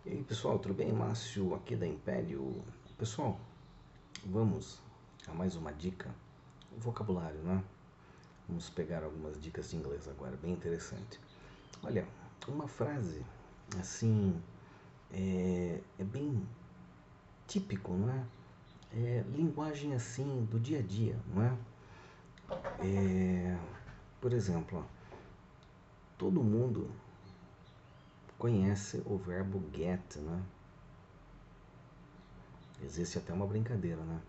E aí pessoal, tudo bem? Márcio aqui da Império. Pessoal, vamos a mais uma dica. Vocabulário, né? Vamos pegar algumas dicas de inglês agora, bem interessante. Olha, uma frase assim é bem típico, não é? É linguagem assim do dia a dia, não é? Por exemplo, ó, todo mundo conhece o verbo get, né? Existe até uma brincadeira, né?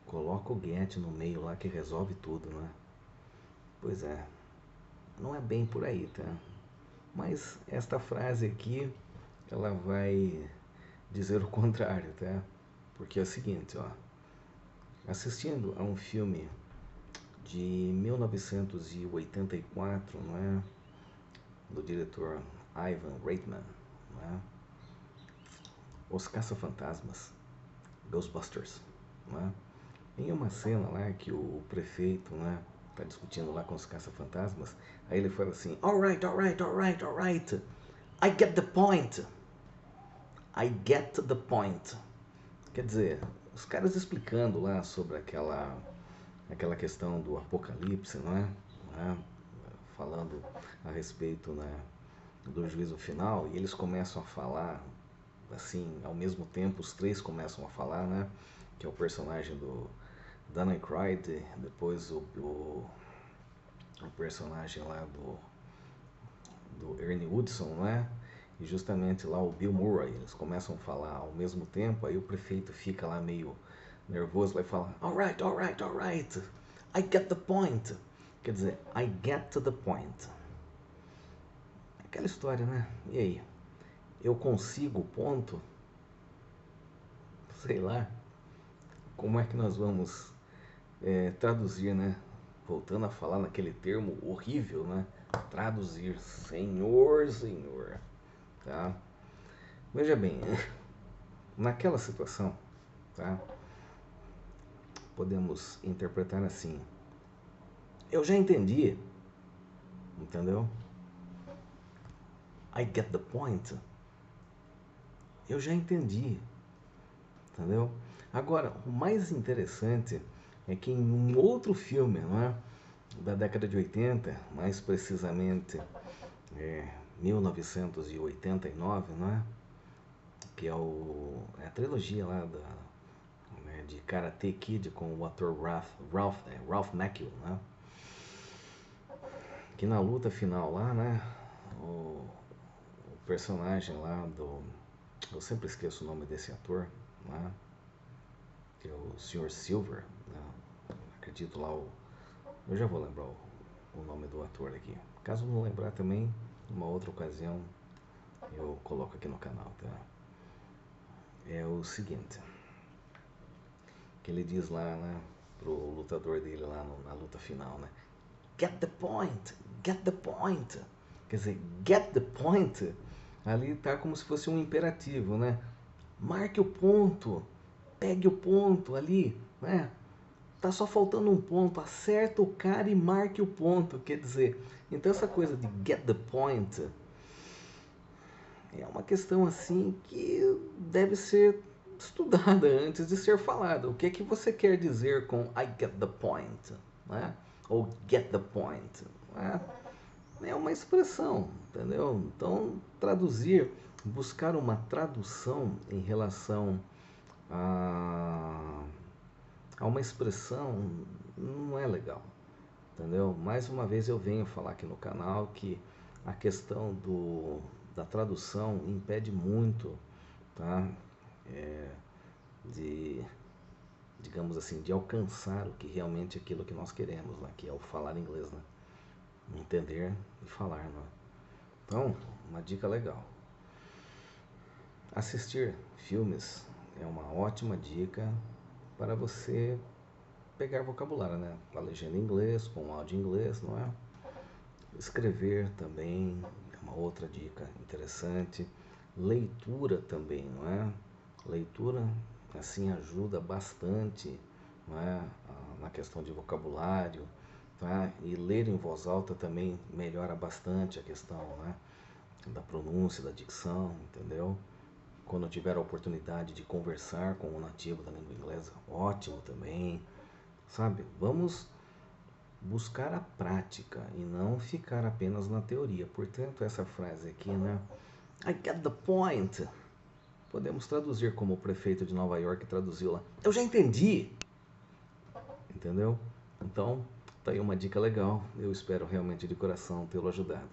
Coloca o get no meio lá que resolve tudo, né? Pois é, não é bem por aí, tá? Mas esta frase aqui, ela vai dizer o contrário, tá? Porque é o seguinte, ó. Assistindo a um filme de 1984, não é? Do diretor Ivan Reitman, não é? Os Caça-Fantasmas, Ghostbusters, não é? Em uma cena lá que o prefeito, né, tá discutindo lá com os caça-fantasmas, aí ele fala assim: Alright, alright, alright, alright, I get the point. I get the point. Quer dizer, os caras explicando lá sobre aquela questão do apocalipse, não é? Não é? Falando a respeito, né, do juízo final, e eles começam a falar assim, ao mesmo tempo, os três começam a falar, né? Que é o personagem do Dan Aykroyd, depois o personagem lá do Ernie Hudson, né? E justamente lá o Bill Murray, eles começam a falar ao mesmo tempo, aí o prefeito fica lá meio nervoso, vai falar, alright, alright, alright, I get the point. Quer dizer, I get to the point. Aquela história, né? E aí? Eu consigo o ponto? Sei lá. Como é que nós vamos traduzir, né? Voltando a falar naquele termo horrível, né? Traduzir, senhor, senhor, tá? Veja bem, naquela situação, tá? Podemos interpretar assim: eu já entendi, entendeu? I get the point. Eu já entendi, entendeu? Agora, o mais interessante é que em um outro filme, não é? Da década de 80, mais precisamente 1989, não é? Que é a trilogia lá né, de Karate Kid com o ator Ralph Macchio, né? Que na luta final lá, né? O personagem lá do. Eu sempre esqueço o nome desse ator, né? Que é o Sr. Silver, né? Acredito lá o. Eu já vou lembrar o nome do ator aqui. Caso não lembrar também, numa outra ocasião eu coloco aqui no canal, tá? É o seguinte, que ele diz lá, né, pro lutador dele lá na luta final, né? Get the point, get the point. Quer dizer, get the point, ali tá como se fosse um imperativo, né? Marque o ponto, pegue o ponto ali, né? Tá só faltando um ponto, acerta o cara e marque o ponto, quer dizer. Então essa coisa de get the point é uma questão assim que deve ser estudada antes de ser falada. O que é que você quer dizer com I get the point, né? Ou get the point, né? É uma expressão, entendeu? Então traduzir, buscar uma tradução em relação a, a uma expressão não é legal, entendeu? Mais uma vez eu venho falar aqui no canal que a questão da tradução impede muito, tá? É, de, digamos assim, de alcançar o que realmente é aquilo que nós queremos, né? Que é o falar inglês, né? Entender e falar, né? Então, uma dica legal. Assistir filmes é uma ótima dica para você pegar vocabulário, né? Com a legenda em inglês, com o áudio em inglês, não é? Escrever também é uma outra dica interessante. Leitura também, não é? Leitura, assim, ajuda bastante, não é? Na questão de vocabulário, tá? E ler em voz alta também melhora bastante a questão, né? da pronúncia, da dicção, entendeu? Quando tiver a oportunidade de conversar com um nativo da língua inglesa, ótimo também, sabe? Vamos buscar a prática e não ficar apenas na teoria. Portanto, essa frase aqui, né? I get the point. Podemos traduzir como o prefeito de Nova York traduziu lá. Eu já entendi. Entendeu? Então, tá aí uma dica legal. Eu espero realmente de coração tê-lo ajudado.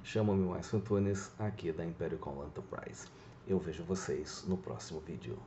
Chamo-me Márcio Antunes, aqui da Império Call Enterprise. Eu vejo vocês no próximo vídeo.